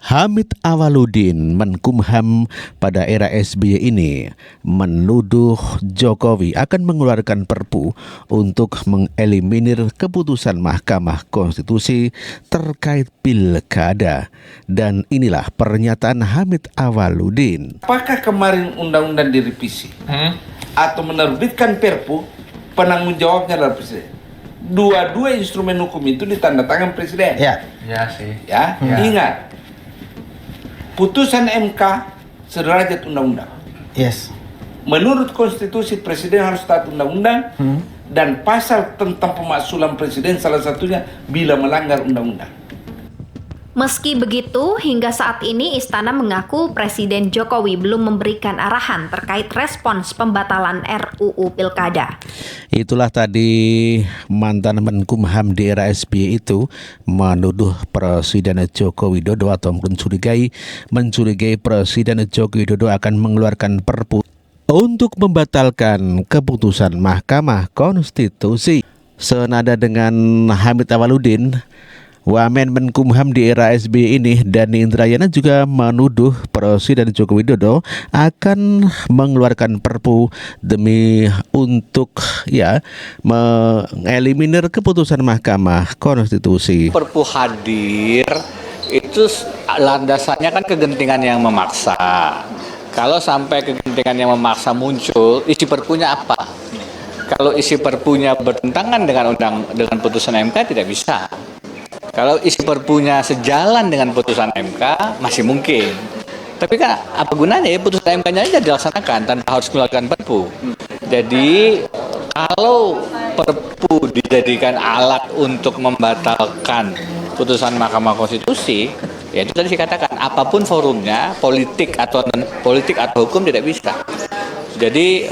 Hamid Awaludin, Menkumham pada era SBY ini, menuduh Jokowi akan mengeluarkan Perpu untuk mengeliminir keputusan Mahkamah Konstitusi terkait pilkada. Dan inilah pernyataan Hamid Awaludin. Apakah kemarin undang-undang direvisi atau menerbitkan Perpu, penanggung jawabnya adalah Presiden? Dua-dua instrumen hukum itu ditandatangan Presiden. Ya sih. Ya. Ingat, putusan MK sederajat undang-undang. Yes. Menurut konstitusi Presiden harus taat undang-undang dan pasal tentang pemaksulan Presiden salah satunya bila melanggar undang-undang. Meski begitu, hingga saat ini Istana mengaku Presiden Jokowi belum memberikan arahan terkait respons pembatalan RUU Pilkada. Itulah tadi mantan Menkumham di era SBY itu menuduh Presiden Joko Widodo atau mencurigai Presiden Joko Widodo akan mengeluarkan Perpu untuk membatalkan keputusan Mahkamah Konstitusi. Senada dengan Hamid Awaludin, Wamen Menkumham di era SBY ini, Dhani Indrayana juga menuduh Presiden Joko Widodo akan mengeluarkan Perpu demi untuk mengeliminir keputusan Mahkamah Konstitusi. Perpu hadir itu landasannya kan kegentingan yang memaksa. Kalau sampai kegentingan yang memaksa muncul, isi perpunya apa? Kalau isi perpunya bertentangan dengan putusan MK tidak bisa. Kalau isi perpunya sejalan dengan putusan MK masih mungkin. Tapi kan apa gunanya ya putusan MK-nya aja dilaksanakan tanpa harus mengeluarkan Perpu. Jadi kalau Perpu dijadikan alat untuk membatalkan putusan Mahkamah Konstitusi, ya itu tadi saya katakan apapun forumnya, politik atau hukum tidak bisa. Jadi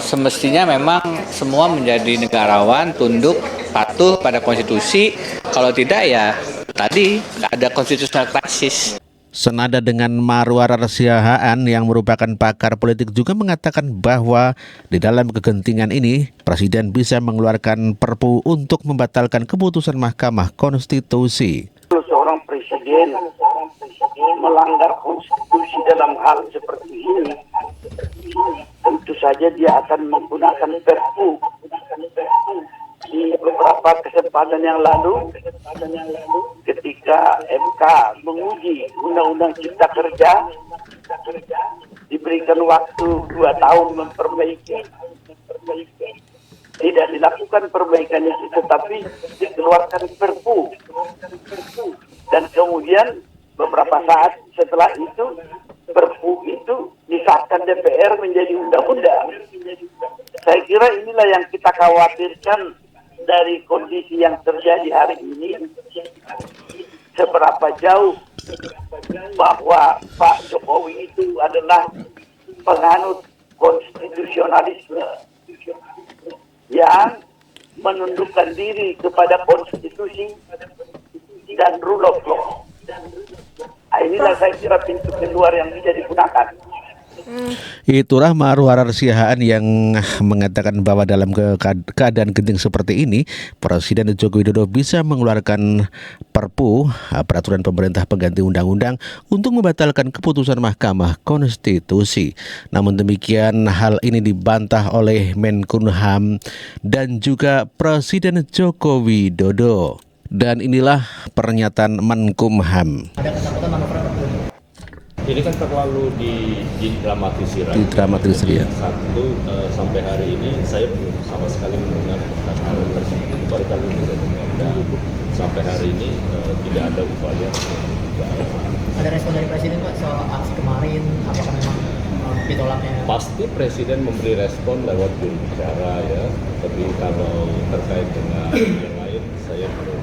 semestinya memang semua menjadi negarawan, tunduk, patuh pada konstitusi. Kalau tidak ya tadi ada constitutional crisis. Senada dengan Marwarar Siahaan yang merupakan pakar politik juga mengatakan bahwa di dalam kegentingan ini Presiden bisa mengeluarkan Perpu untuk membatalkan keputusan Mahkamah Konstitusi. Kalau seorang presiden melanggar konstitusi dalam hal seperti ini, tentu saja dia akan menggunakan Perpu. Di beberapa kesempatan yang lalu, ketika MK menguji Undang-Undang Cipta Kerja, diberikan waktu 2 tahun memperbaiki, tidak dilakukan perbaikan itu, tetapi dikeluarkan Perpu. Dan kemudian beberapa saat setelah itu, Perpu itu disahkan DPR menjadi undang-undang. Saya kira inilah yang kita khawatirkan dari kondisi yang terjadi hari ini. Seberapa jauh bahwa Pak Jokowi itu adalah penganut konstitusionalisme yang menundukkan diri kepada konstitusi dan rule of law. Inilah saya kira pintu keluar yang bisa digunakan. Itulah Marwarar Siahaan yang mengatakan bahwa dalam keadaan genting seperti ini, Presiden Joko Widodo bisa mengeluarkan Perpu, peraturan pemerintah pengganti undang-undang, untuk membatalkan keputusan Mahkamah Konstitusi. Namun demikian, hal ini dibantah oleh Menkumham dan juga Presiden Joko Widodo. Dan inilah pernyataan Menkumham. Ini kan terlalu didramatisir. Ya. Satu, sampai hari ini saya belum sama sekali mendengar hal tersebut. Baru kali ini saya dengar. Dan sampai hari ini tidak ada upaya. Ada respon dari Presiden Pak soal aksi kemarin, apakah memang ditolaknya? Pasti Presiden memberi respon lewat juru bicara ya. Tapi kalau terkait dengan yang lain, saya belum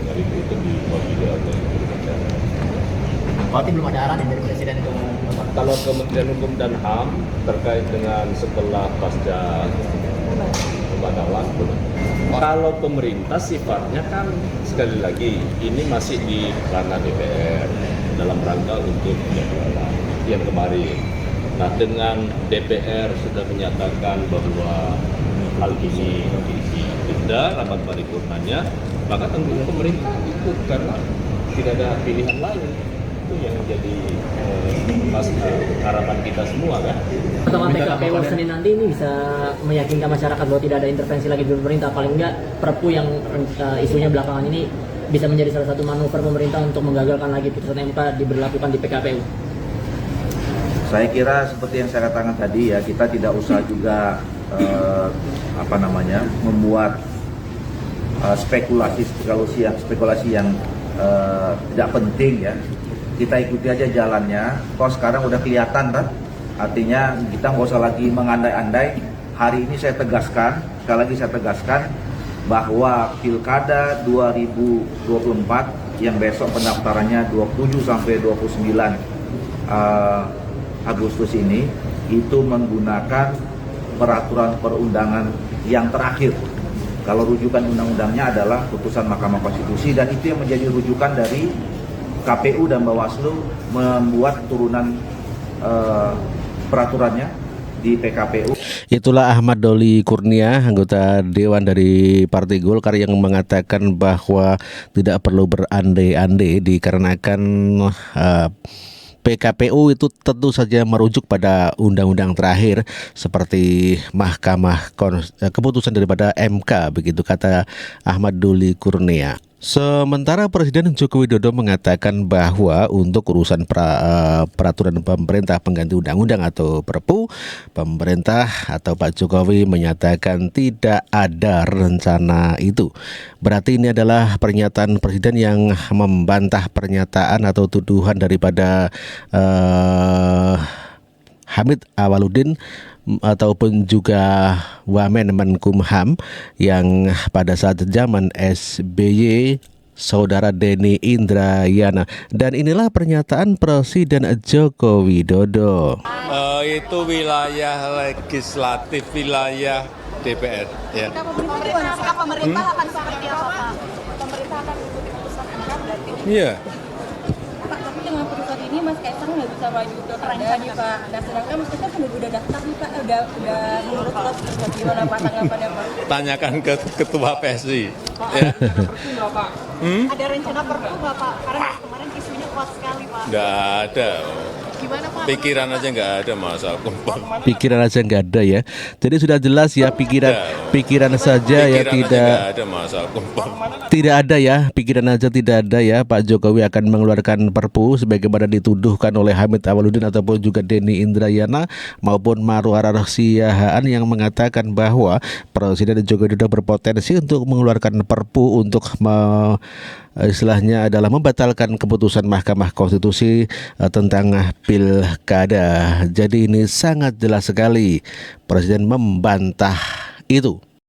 dengar itu di media atau juru bicara. Berarti belum ada arahan dari Presiden ke Bapak? Kalau Kementerian Hukum dan HAM terkait dengan setelah pasca pembatalan, kalau pemerintah sifatnya kan sekali lagi ini masih di ranah DPR dalam rangka untuk penjadwalan yang kemarin. Nah, dengan DPR sudah menyatakan bahwa hal ini ditunda rapat paripurnanya, maka tentu pemerintah ikut karena tidak ada pilihan lain. itu yang jadi harapan kita semua kan. Pertemuan PKPU Senin nanti ini bisa meyakinkan masyarakat bahwa tidak ada intervensi lagi dari pemerintah, paling enggak Perpu yang isunya belakangan ini bisa menjadi salah satu manuver pemerintah untuk menggagalkan lagi putusan MK diberlakukan di PKPU. Saya kira seperti yang saya katakan tadi ya, kita tidak usah juga membuat spekulasi yang tidak penting ya. Kita ikuti aja jalannya. Kalau sekarang udah kelihatan kan, artinya kita nggak usah lagi mengandai-andai. Hari ini saya tegaskan, sekali lagi saya tegaskan bahwa Pilkada 2024 yang besok pendaftarannya 27 sampai 29 Agustus ini itu menggunakan peraturan perundangan yang terakhir. Kalau rujukan undang-undangnya adalah putusan Mahkamah Konstitusi, dan itu yang menjadi rujukan dari KPU dan Bawaslu membuat turunan peraturannya di PKPU. Itulah Ahmad Doli Kurnia, anggota Dewan dari Partai Golkar, yang mengatakan bahwa tidak perlu berandai-andai dikarenakan PKPU itu tentu saja merujuk pada undang-undang terakhir seperti keputusan daripada MK, begitu kata Ahmad Doli Kurnia. Sementara Presiden Joko Widodo mengatakan bahwa untuk urusan peraturan pemerintah pengganti undang-undang atau Perpu, pemerintah atau Pak Jokowi menyatakan tidak ada rencana itu. Berarti ini adalah pernyataan Presiden yang membantah pernyataan atau tuduhan daripada Hamid Awaludin ataupun juga Wamen Menkumham yang pada saat zaman SBY Saudara Denny Indrayana. Dan inilah pernyataan Presiden Joko Widodo. Itu wilayah legislatif, wilayah DPR. Ya. Pemerintah akan seperti apa, Pak? Pemerintah akan mengikuti putusan MK berarti? Iya. Pak, tapi dengan putusan ini Mas Kaisang nggak bisa maju ke Pilkada nih, Pak. Nah, sedangkan Mas Kaisang kan udah daftar nih, Pak. Udah menurut lo gimana Pak tanggapannya, Pak? Tanyakan ke Ketua PSI. Pak, Ya. ada rencana perpu nggak, Pak? Ada rencana perpu nggak, Pak? Karena kemarin isunya kuat sekali, Pak. Nggak ada. Gimana, Pak? Pikiran aja nggak ada masalah. Pikiran aja nggak ada ya. Jadi sudah jelas ya, pikiran saja ya, tidak ada masalah. Tidak ada ya, pikiran aja tidak ada ya. Pak Jokowi akan mengeluarkan Perpu sebagaimana dituduhkan oleh Hamid Awaludin ataupun juga Denny Indrayana maupun Marwara Siahaan yang mengatakan bahwa Presiden Joko Widodo berpotensi untuk mengeluarkan Perpu untuk istilahnya adalah membatalkan keputusan Mahkamah Konstitusi tentang pilkada. Jadi ini sangat jelas sekali Presiden membantah itu.